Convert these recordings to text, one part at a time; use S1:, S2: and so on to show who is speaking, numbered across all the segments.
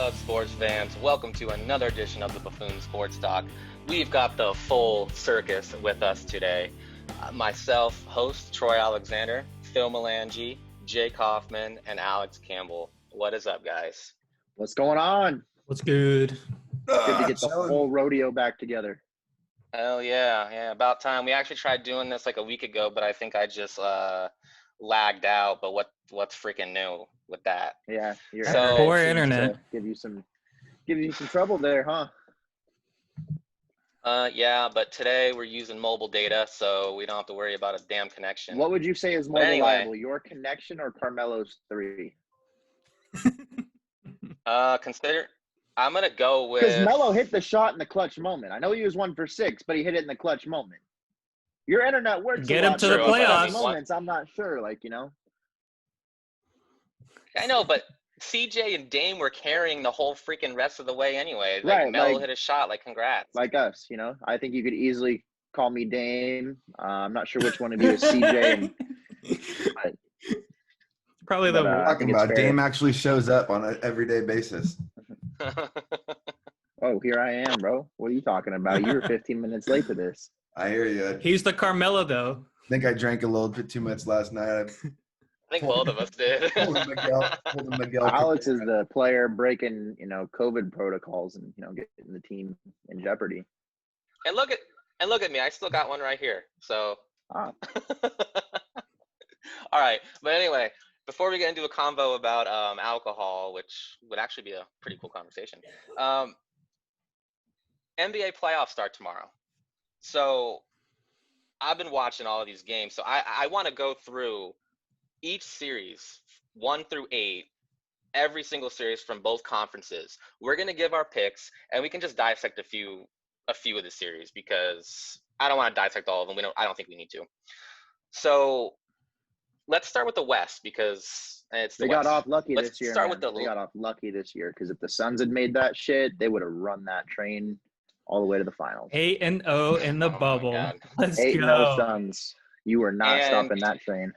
S1: up, sports fans? Welcome to another edition of the Buffoons Sports Talk. We've got the full circus with us today. Myself, host Troy Alexander, Phil Melangi, Jake Hoffman, and Alex Campbell. What is up, guys?
S2: What's going on?
S3: What's good?
S2: Good to get the whole rodeo back together.
S1: Hell yeah, about time. We actually tried doing this like a week ago, but I think I just lagged out. But what's freaking new with that?
S2: Yeah, your
S3: poor
S2: seems
S3: internet
S2: to give you some trouble there, huh?
S1: Yeah, but today we're using mobile data, so we don't have to worry about a damn connection.
S2: What would you say is more reliable, your connection or Carmelo's 3?
S1: I'm gonna go with,
S2: because Melo hit the shot in the clutch moment. I know he was 1 for 6, but he hit it in the clutch moment. Your internet works.
S3: Get him to the playoffs.
S2: Moments, I'm not sure,
S1: I know, but CJ and Dame were carrying the whole freaking rest of the way anyway.
S2: Right,
S1: Melo hit a shot. Congrats.
S2: Like us, I think you could easily call me Dame. I'm not sure which one of you is CJ.
S3: Probably the one.
S4: Talking about Dame actually shows up on an everyday basis.
S2: Oh, here I am, bro. What are you talking about? You were 15 minutes late to this.
S4: I hear you.
S3: He's the Carmelo, though.
S4: I think I drank a little bit too much last night.
S1: I think both of us did.
S4: Miguel
S2: Alex is the player breaking, COVID protocols and, getting the team in jeopardy.
S1: And look at me. I still got one right here. So.
S2: Ah.
S1: All right. But anyway, before we get into a convo about alcohol, which would actually be a pretty cool conversation, NBA playoffs start tomorrow. So I've been watching all of these games. So I want to go through each series, 1 through 8, every single series from both conferences. We're going to give our picks, and we can just dissect a few of the series because I don't want to dissect all of them. I don't think we need to. So let's start with the West because
S2: they got off lucky this year.
S1: They
S2: got off lucky this year because if the Suns had made that shit, they would have run that train all the way to the finals.
S3: 8-0 in the bubble. Let's
S2: 8-0 Suns. You were not stopping that train.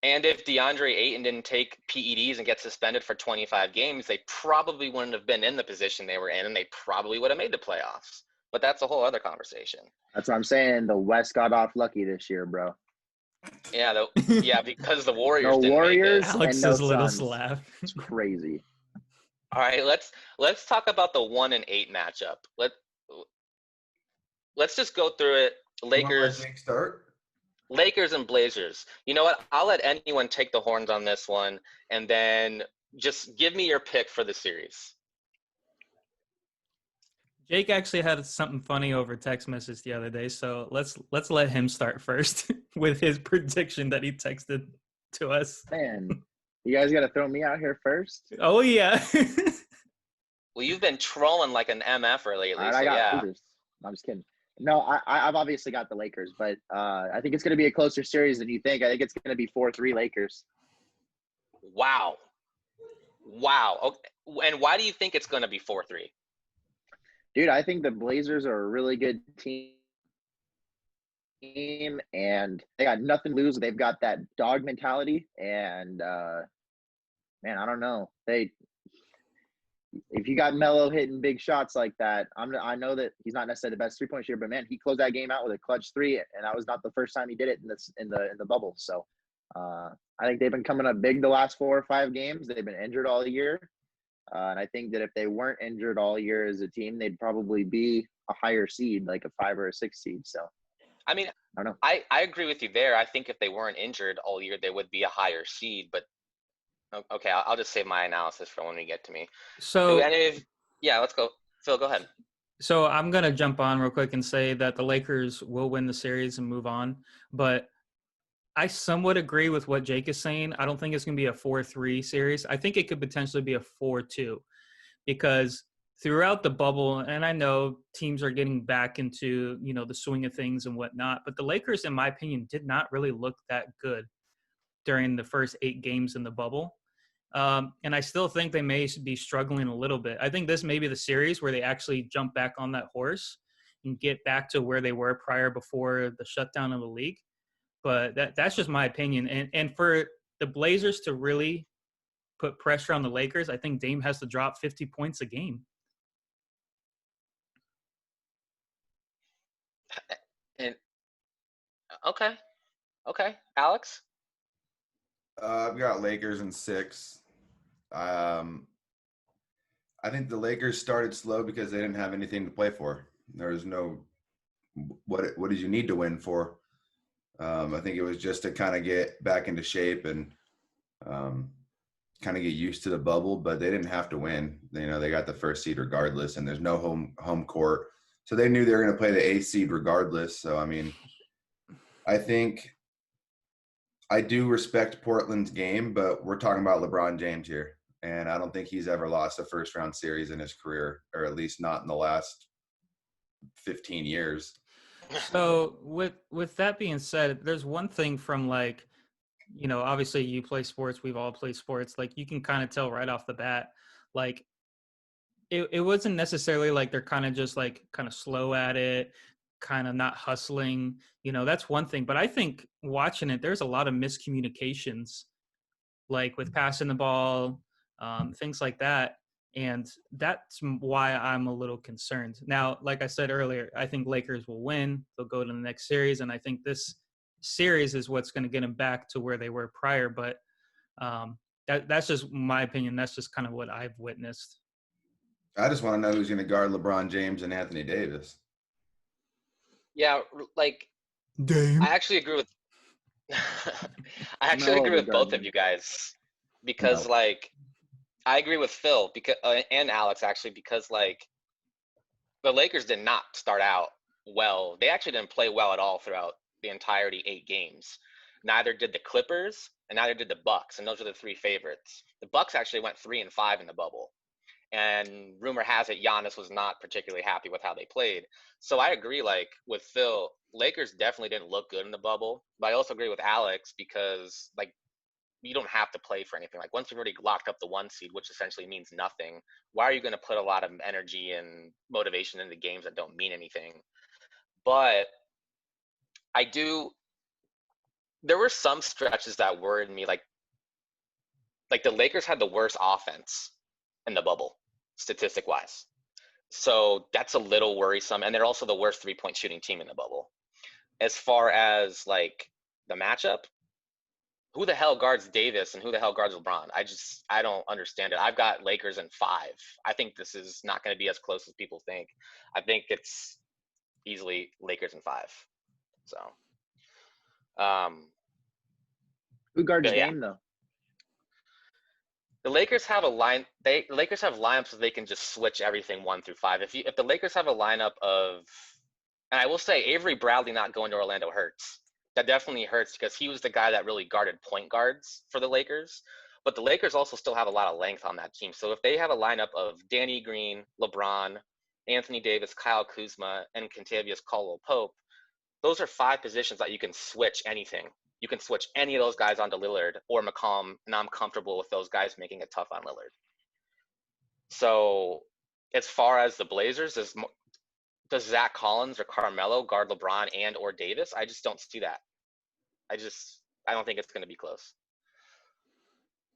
S1: And if DeAndre Ayton didn't take PEDs and get suspended for 25 games, they probably wouldn't have been in the position they were in, and they probably would have made the playoffs. But that's a whole other conversation.
S2: That's what I'm saying. The West got off lucky this year, bro.
S1: Yeah, because the Warriors
S2: no
S1: didn't
S2: Warriors
S1: make it.
S3: Alex's
S2: and no
S3: little
S2: Suns.
S3: laugh.
S2: It's crazy.
S1: All right, let's talk about the 1 and 8 matchup. Let's just go through it. Lakers and Blazers. You know what? I'll let anyone take the horns on this one, and then just give me your pick for the series.
S3: Jake actually had something funny over text message the other day, so let's let him start first with his prediction that he texted to us.
S2: Man, you guys got to throw me out here first.
S3: Oh yeah.
S1: Well, you've been trolling like an MFer lately.
S2: Right,
S1: so
S2: I'm just kidding. No, I've obviously got the Lakers, but I think it's going to be a closer series than you think. I think it's going to be 4-3 Lakers.
S1: Wow. Okay. And why do you think it's going to be 4-3?
S2: Dude, I think the Blazers are a really good team, and they got nothing to lose. They've got that dog mentality, and man, I don't know. If you got Melo hitting big shots like that, I know that he's not necessarily the best 3-point shooter, but man, he closed that game out with a clutch 3, and that was not the first time he did it in the bubble. So I think they've been coming up big the last 4 or 5 games. They've been injured all year, and I think that if they weren't injured all year as a team, they'd probably be a higher seed, like a 5 or a 6 seed. So
S1: I mean,
S2: I don't know.
S1: I agree with you there. I think if they weren't injured all year, they would be a higher seed, but. Okay, I'll just save my analysis for when we get to me.
S3: So
S1: let's go. Phil, go ahead.
S3: So I'm going to jump on real quick and say that the Lakers will win the series and move on. But I somewhat agree with what Jake is saying. I don't think it's going to be a 4-3 series. I think it could potentially be a 4-2 because throughout the bubble, and I know teams are getting back into, the swing of things and whatnot, but the Lakers, in my opinion, did not really look that good during the first 8 games in the bubble. And I still think they may be struggling a little bit. I think this may be the series where they actually jump back on that horse and get back to where they were before the shutdown of the league. But that's just my opinion. And for the Blazers to really put pressure on the Lakers, I think Dame has to drop 50 points a game.
S1: And okay, Alex.
S4: I've got Lakers in 6. I think the Lakers started slow because they didn't have anything to play for. There was no what did you need to win for? I think it was just to kind of get back into shape and kind of get used to the bubble, but they didn't have to win. You know, they got the first seed regardless, and there's no home court, so they knew they were going to play the 8th seed regardless. So I mean, I think I do respect Portland's game, but we're talking about LeBron James here. And I don't think he's ever lost a first round series in his career, or at least not in the last 15 years.
S3: So with that being said, there's one thing from like, you know, obviously you play sports, we've all played sports. Like you can kind of tell right off the bat, like it wasn't necessarily like they're kind of just like kind of slow at it, kind of not hustling. You know, that's one thing. But I think watching it, there's a lot of miscommunications, like with passing the ball, things like that. And that's why I'm a little concerned. Now, like I said earlier, I think Lakers will win. They'll go to the next series. And I think this series is what's going to get them back to where they were prior. But that's just my opinion. That's just kind of what I've witnessed.
S4: I just want to know who's going to guard LeBron James and Anthony Davis.
S1: Yeah, like
S3: Dame.
S1: I actually agree with both of you guys because like I agree with Phil because and Alex actually because like the Lakers did not start out well. They actually didn't play well at all throughout the entirety 8 games. Neither did the Clippers and neither did the Bucks, and those are the 3 favorites. The Bucks actually went 3-5 in the bubble. And rumor has it Giannis was not particularly happy with how they played. So I agree, like with Phil, Lakers definitely didn't look good in the bubble. But I also agree with Alex because like you don't have to play for anything. Like once you've already locked up the 1 seed, which essentially means nothing, why are you going to put a lot of energy and motivation into games that don't mean anything? But there were some stretches that worried me, like the Lakers had the worst offense in the bubble, statistic wise. So that's a little worrisome. And they're also the worst 3-point shooting team in the bubble. As far as like the matchup, who the hell guards Davis and who the hell guards LeBron? I don't understand it. I've got Lakers in 5. I think this is not going to be as close as people think. I think it's easily Lakers in 5. So,
S2: who guards
S1: yeah.
S2: Dame though?
S1: The Lakers have Lakers have lineups so they can just switch everything 1 through 5. If the Lakers have a lineup of, and I will say Avery Bradley not going to Orlando hurts. That definitely hurts because he was the guy that really guarded point guards for the Lakers. But the Lakers also still have a lot of length on that team. So if they have a lineup of Danny Green, LeBron, Anthony Davis, Kyle Kuzma, and Kentavious Caldwell-Pope, those are 5 positions that you can switch anything. You can switch any of those guys onto Lillard or McCollum, and I'm comfortable with those guys making it tough on Lillard. So as far as the Blazers, does Zach Collins or Carmelo guard LeBron and or Davis? I just don't see that. I don't think it's going to be close.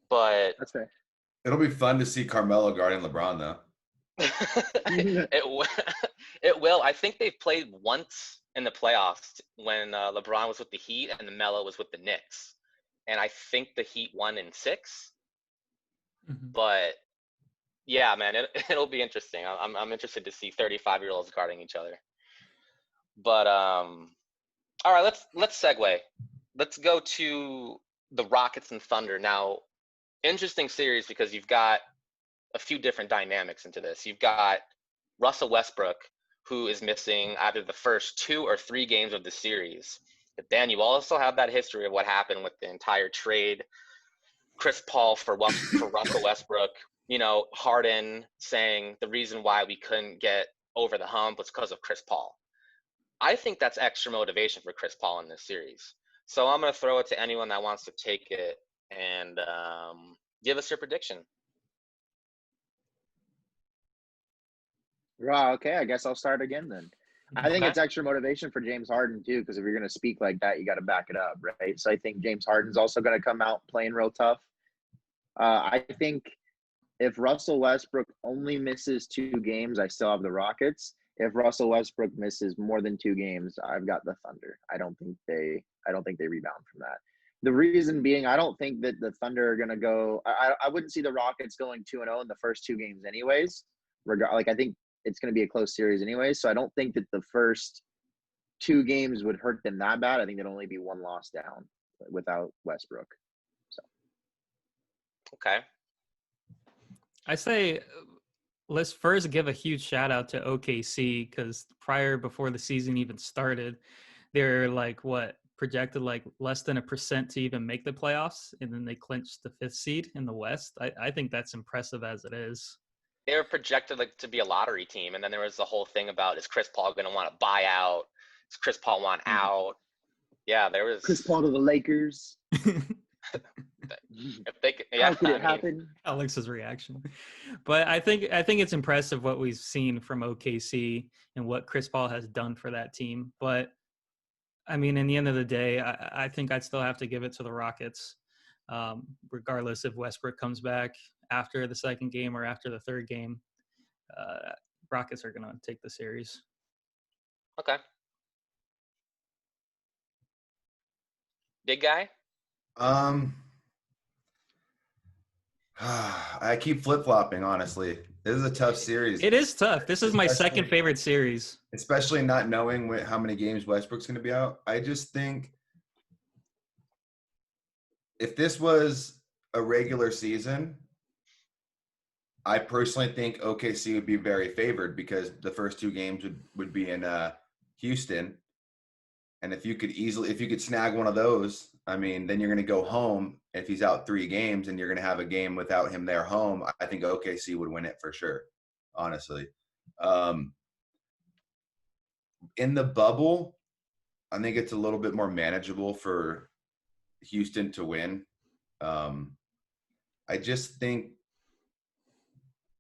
S1: But
S2: That's fair.
S4: It'll be fun to see Carmelo guarding LeBron, though.
S1: It will. I think they've played once in the playoffs when LeBron was with the Heat and Melo was with the Knicks. And I think the Heat won in 6. Mm-hmm. But yeah, man, it'll be interesting. I'm interested to see 35-year-olds guarding each other. But all right, let's segue. Let's go to the Rockets and Thunder. Now, interesting series because you've got a few different dynamics into this. You've got Russell Westbrook, who is missing either the first 2 or 3 games of the series. But then you also have that history of what happened with the entire trade, Chris Paul for Russell Westbrook. You know, Harden saying the reason why we couldn't get over the hump was because of Chris Paul. I think that's extra motivation for Chris Paul in this series. So I'm going to throw it to anyone that wants to take it and give us your prediction.
S2: Wow, okay, I guess I'll start again then. I think it's extra motivation for James Harden too, because if you're going to speak like that, you got to back it up, right? So I think James Harden's also going to come out playing real tough. I think if Russell Westbrook only misses 2 games, I still have the Rockets. If Russell Westbrook misses more than 2 games, I've got the Thunder. I don't think they rebound from that. The reason being, I don't think that the Thunder are going to go. I wouldn't see the Rockets going 2-0 in the first 2 games, anyways. I think it's going to be a close series, anyways. So I don't think that the first 2 games would hurt them that bad. I think it'd only be 1 loss down without Westbrook. So
S1: Okay.
S3: I say let's first give a huge shout out to OKC because before the season even started, they're like projected like less than 1% to even make the playoffs, and then they clinched the 5th seed in the West. I think that's impressive as it is.
S1: They were projected like to be a lottery team, and then there was the whole thing about, is Chris Paul going to want to buy out? Does Chris Paul want out? Yeah, there was
S2: Chris Paul to the Lakers.
S1: If they could, yeah,
S2: How could it happen?
S3: Alex's reaction. But I think it's impressive what we've seen from OKC and what Chris Paul has done for that team. But I mean, in the end of the day, I think I'd still have to give it to the Rockets, regardless if Westbrook comes back after the 2nd game or after the 3rd game. Rockets are going to take the series.
S1: Okay. Big guy?
S4: I keep flip-flopping, honestly. This is a tough series.
S3: It is tough. This is my second favorite series.
S4: Especially not knowing how many games Westbrook's going to be out. I just think if this was a regular season, I personally think OKC would be very favored because the first 2 games would be in Houston. And if you could snag one of those, I mean, then you're going to go home. If he's out 3 games and you're going to have a game without him there home, I think OKC would win it for sure, honestly. In the bubble, I think it's a little bit more manageable for Houston to win. I just think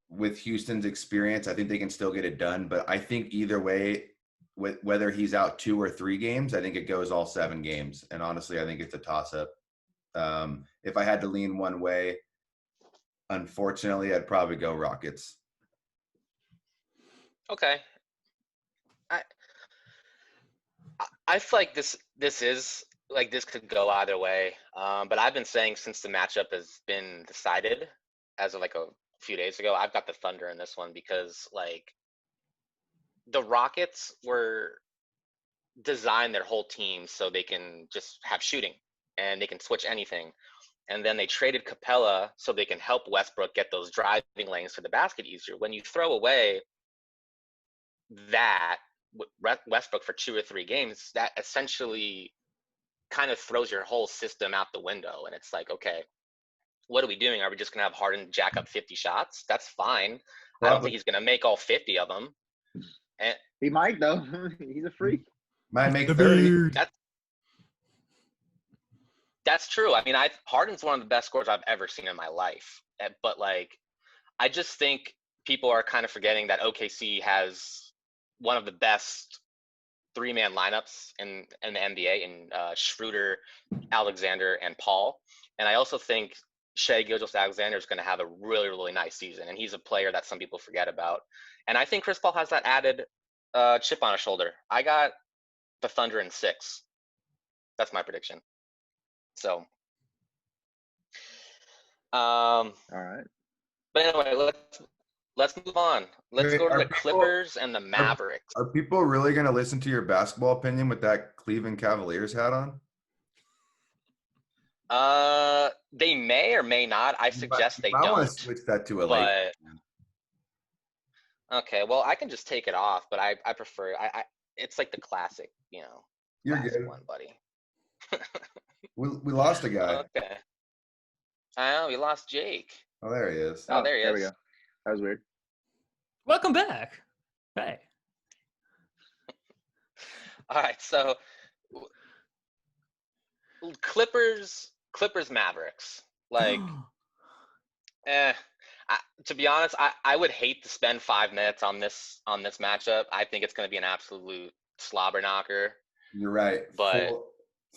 S4: with Houston's experience, I think they can still get it done. But I think either way, whether he's out 2 or 3 games, I think it goes all 7 games. And honestly, I think it's a toss-up. If I had to lean one way, unfortunately, I'd probably go Rockets.
S1: Okay. I feel like this is like this could go either way. But I've been saying since the matchup has been decided as of like a few days ago, I've got the Thunder in this one because like the Rockets were designed their whole team so they can just have shooting and they can switch anything. And then they traded Capella so they can help Westbrook get those driving lanes to the basket easier. When you throw away that Westbrook for 2 or 3 games, that essentially kind of throws your whole system out the window. And it's like, okay, what are we doing? Are we just going to have Harden jack up 50 shots? That's fine. I don't think he's going to make all 50 of them. And
S2: he might, though. He's a freak.
S4: Might make 30.
S1: That's true. I mean, Harden's one of the best scorers I've ever seen in my life. But like, I just think people are kind of forgetting that OKC has one of the best 3-man lineups in the NBA in Schroeder, Alexander, and Paul. And I also think Shai Gilgeous-Alexander is going to have a really, really nice season. And he's a player that some people forget about. And I think Chris Paul has that added chip on his shoulder. I got the Thunder in 6. That's my prediction. So,
S2: all right.
S1: But anyway, let's move on. Let's go to the Clippers and the Mavericks.
S4: Are people really going to listen to your basketball opinion with that Cleveland Cavaliers hat on?
S1: They may or may not. I suggest they don't.
S4: I want to switch that to a Lakers.
S1: Okay, well, I can just take it off, but I prefer. It's like the classic,
S4: You're good,
S1: one, buddy.
S4: we lost a guy.
S1: Okay. I know we lost Jake.
S4: Oh, there he is.
S1: Oh, there he is.
S2: There we go. That was weird.
S3: Welcome back. Hey.
S1: All right, so Clippers Mavericks. Like, to be honest, I would hate to spend 5 minutes on this matchup. I think it's going to be an absolute slobber knocker.
S4: You're right.
S1: But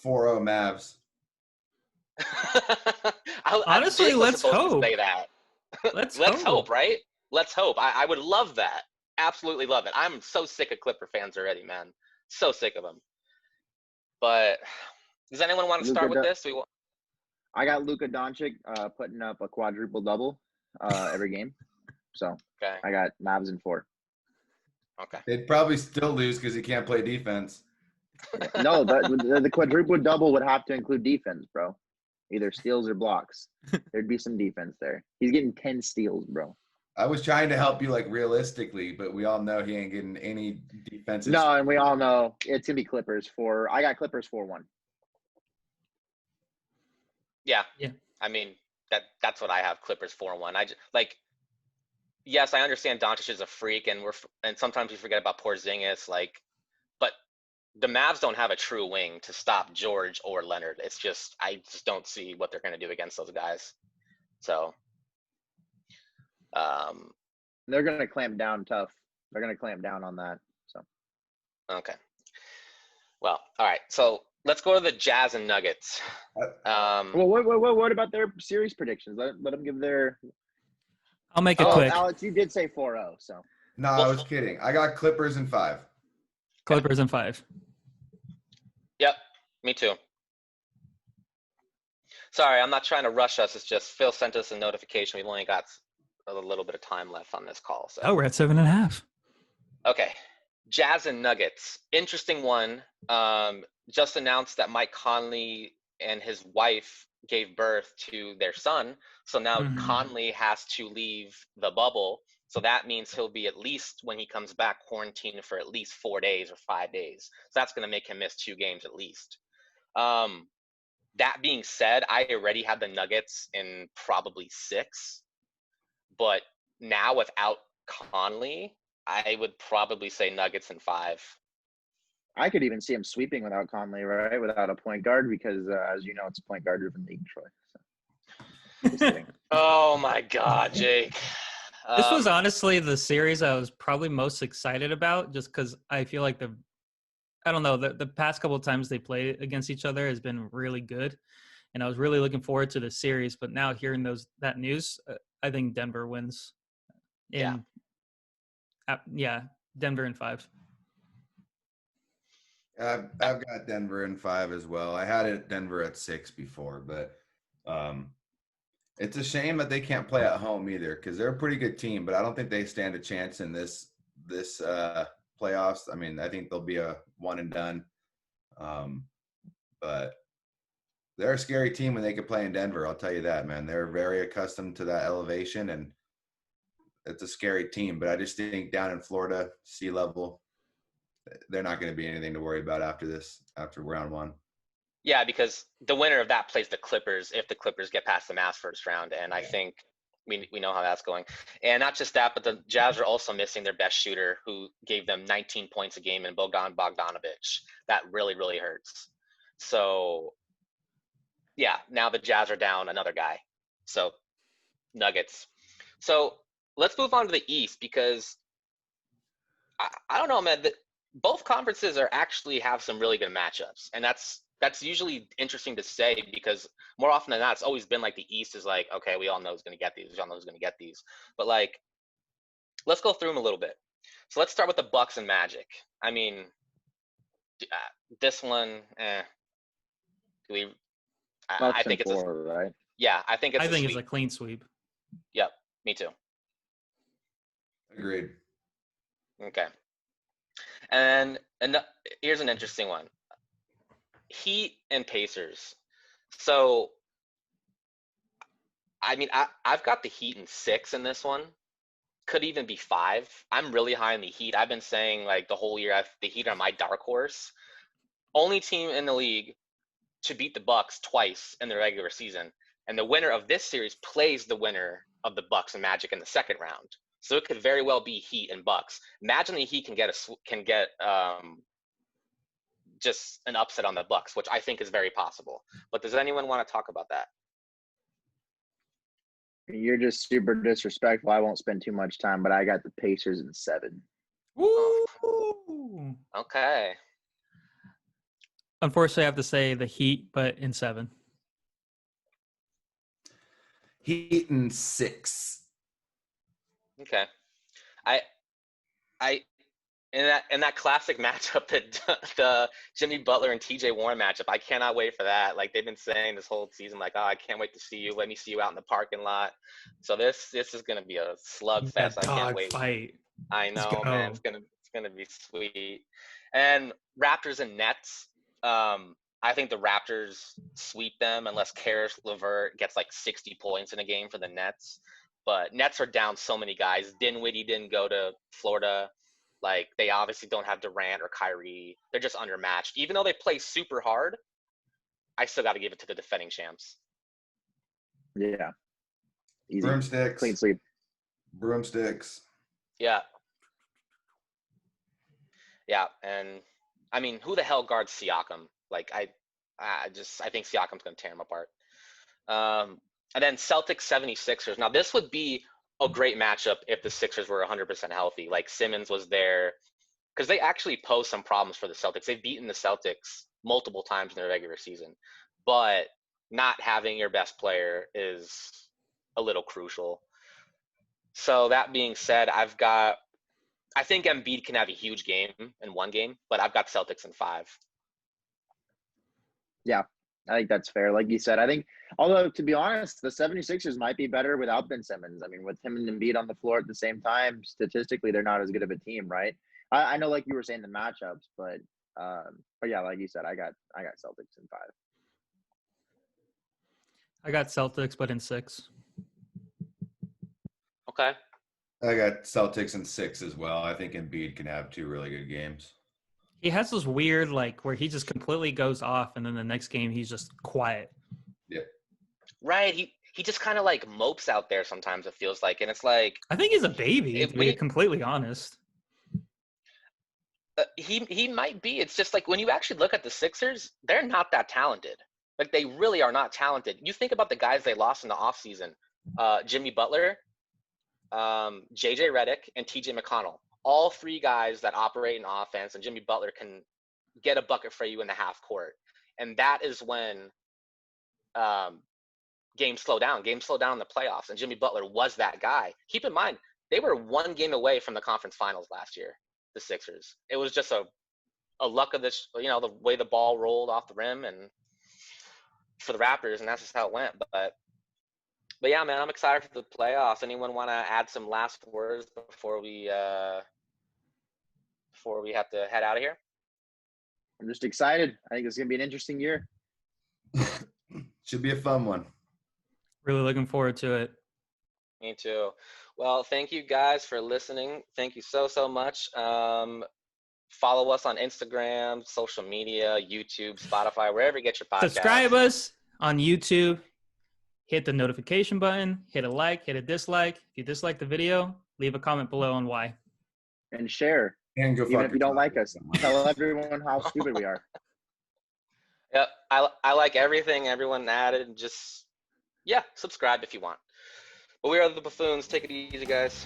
S4: 4-0 Mavs.
S3: Honestly,
S1: Jake was
S3: let's
S1: supposed to
S3: hope.
S1: say that.
S3: Let's
S1: Let's hope,
S3: hope.
S1: right? Let's hope. I would love that. Absolutely love it. I'm so sick of Clipper fans already, man. So sick of them. But does anyone want to start with this?
S2: I got Luka Doncic putting up a quadruple double every game. So
S1: Okay.
S2: I got Mavs in 4.
S1: Okay.
S4: They'd probably still lose because he can't play defense.
S2: Yeah. No, the quadruple double would have to include defense, bro. Either steals or blocks. There'd be some defense there. He's getting 10 steals, bro.
S4: I was trying to help you like realistically, but we all know he ain't getting any defensive.
S2: No, and we all know it's gonna be Clippers 4. I got Clippers 4-1.
S1: Yeah.
S3: Yeah.
S1: I mean, that's what I have. Clippers 4-1. I just, like, yes, I understand Doncic is a freak, and sometimes we forget about Porzingis. Like, but the Mavs don't have a true wing to stop George or Leonard. It's just I just don't see what they're going to do against those guys. So,
S2: they're gonna clamp down tough. They're gonna clamp down on that. So
S1: okay. Well, all right. So let's go to the Jazz and Nuggets.
S2: well, what about their series predictions? Let them give their.
S3: I'll make it quick.
S2: Alex, you did say 4-0, so.
S4: No, I was kidding. I got Clippers in 5.
S3: Clippers in 5.
S1: Yep, me too. Sorry, I'm not trying to rush us. It's just Phil sent us a notification. We've only got a little bit of time left on this call. So.
S3: Oh, we're at 7.5.
S1: Okay. Jazz and Nuggets. Interesting one. Just announced that Mike Conley and his wife gave birth to their son. So now Conley has to leave the bubble. So that means he'll be, at least when he comes back, quarantined for at least 4 days or 5 days. So that's going to make him miss 2 games at least. That being said, I already had the Nuggets in probably 6. But now without Conley, I would probably say Nuggets in 5.
S2: I could even see him sweeping without Conley, right? Without a point guard, because as you know, it's a point guard driven league, Troy. So. Just kidding.
S1: Oh my God, Jake.
S3: This was honestly the series I was probably most excited about, just because I feel like the past couple of times they played against each other has been really good, and I was really looking forward to the series. But now hearing that news, I think Denver wins. Yeah, Denver in 5.
S4: I've got Denver in 5 as well. I had it Denver at 6 before, but it's a shame that they can't play at home either, because they're a pretty good team, but I don't think they stand a chance in this playoffs. I mean, I think they'll be a one and done. But they're a scary team when they can play in Denver. I'll tell you that, man. They're very accustomed to that elevation, and it's a scary team. But I just think down in Florida, sea level, they're not going to be anything to worry about after round 1.
S1: Yeah, because the winner of that plays the Clippers if the Clippers get past the Mavs first round, and I think we know how that's going. And not just that, but the Jazz are also missing their best shooter, who gave them 19 points a game in Bogdan Bogdanovic. That really, really hurts. So, yeah, now the Jazz are down another guy. So, Nuggets. So, let's move on to the East, because I don't know, man. Both conferences actually have some really good matchups, and that's usually interesting to say, because more often than not, it's always been like the East is like, okay, we all know who's going to get these. We all know who's going to get these. But like, let's go through them a little bit. So let's start with the Bucks and Magic. I mean, this one, I think it's
S2: 4, right?
S1: Yeah, I think it's.
S3: I think it's a clean sweep.
S1: Yep, me too.
S4: Agreed.
S1: Okay. And here's an interesting one. Heat and Pacers. So, I mean, I've got the Heat in 6 in this one. Could even be 5. I'm really high on the Heat. I've been saying like the whole year the Heat are my dark horse. Only team in the league to beat the Bucks twice in the regular season. And the winner of this series plays the winner of the Bucks and Magic in the second round. So it could very well be Heat and Bucks. Imagine the Heat can get just an upset on the Bucks, which I think is very possible. But does anyone want to talk about that?
S2: You're just super disrespectful. I won't spend too much time, but I got the Pacers in 7.
S3: Woo!
S1: Okay.
S3: Unfortunately, I have to say the Heat, but in 7.
S4: Heat in 6.
S1: Okay. I I in that classic matchup, the Jimmy Butler and TJ Warren matchup, I cannot wait for that. Like they've been saying this whole season, like, oh, I can't wait to see you. Let me see you out in the parking lot. So this is gonna be a slugfest.
S3: That
S1: I can't
S3: dog
S1: wait.
S3: fight.
S1: I
S3: Let's
S1: know, man.
S3: go.
S1: It's gonna be sweet. And Raptors and Nets. I think the Raptors sweep them unless Karis LeVert gets like 60 points in a game for the Nets. But Nets are down so many guys. Dinwiddie didn't go to Florida. Like they obviously don't have Durant or Kyrie. They're just undermatched. Even though they play super hard, I still got to give it to the defending champs.
S2: Yeah. Easy.
S4: Broomsticks.
S2: Clean sweep.
S4: Broomsticks.
S1: Yeah. Yeah, and I mean, who the hell guards Siakam? Like I think Siakam's going to tear him apart. And then Celtics 76ers. Now this would be a great matchup if the Sixers were 100% healthy. Like Simmons was there because they actually pose some problems for the Celtics. They've beaten the Celtics multiple times in their regular season, but not having your best player is a little crucial. So that being said, I think Embiid can have a huge game in one game, but I've got Celtics in 5.
S2: Yeah, I think that's fair. Like you said, I think, although to be honest, the 76ers might be better without Ben Simmons. I mean, with him and Embiid on the floor at the same time, statistically, they're not as good of a team, right? I know, like you were saying, the matchups, but yeah, like you said, I got Celtics in 5.
S3: I got Celtics, but in 6.
S1: Okay.
S4: I got Celtics in 6 as well. I think Embiid can have 2 really good games.
S3: He has this weird, like, where he just completely goes off, and then the next game he's just quiet.
S4: Yeah.
S1: Right. He just kind of like mopes out there sometimes, it feels like. And it's like
S3: I think he's a baby, to be completely honest.
S1: he might be. It's just like when you actually look at the Sixers, they're not that talented. Like they really are not talented. You think about the guys they lost in the offseason. Jimmy Butler, JJ Redick, and TJ McConnell. All 3 guys that operate in offense, and Jimmy Butler can get a bucket for you in the half court. And that is when games slow down. Games slow down in the playoffs, and Jimmy Butler was that guy. Keep in mind, they were 1 game away from the conference finals last year, the Sixers. It was just a luck of this, the way the ball rolled off the rim and for the Raptors, and that's just how it went. But yeah, man, I'm excited for the playoffs. Anyone want to add some last words before we have to head out of here?
S2: I'm just excited. I think it's going to be an interesting year.
S4: Should be a fun one.
S3: Really looking forward to it.
S1: Me too. Well, thank you guys for listening. Thank you so much. Follow us on Instagram, social media, YouTube, Spotify, wherever you get your podcasts.
S3: Subscribe us on YouTube. Hit the notification button. Hit a like. Hit a dislike. If you dislike the video, leave a comment below on why.
S2: And share.
S4: And go
S2: even if you don't like us, tell everyone how stupid we are.
S1: Yep, I like everything everyone added. Just, subscribe if you want. But we are the Buffoons. Take it easy, guys.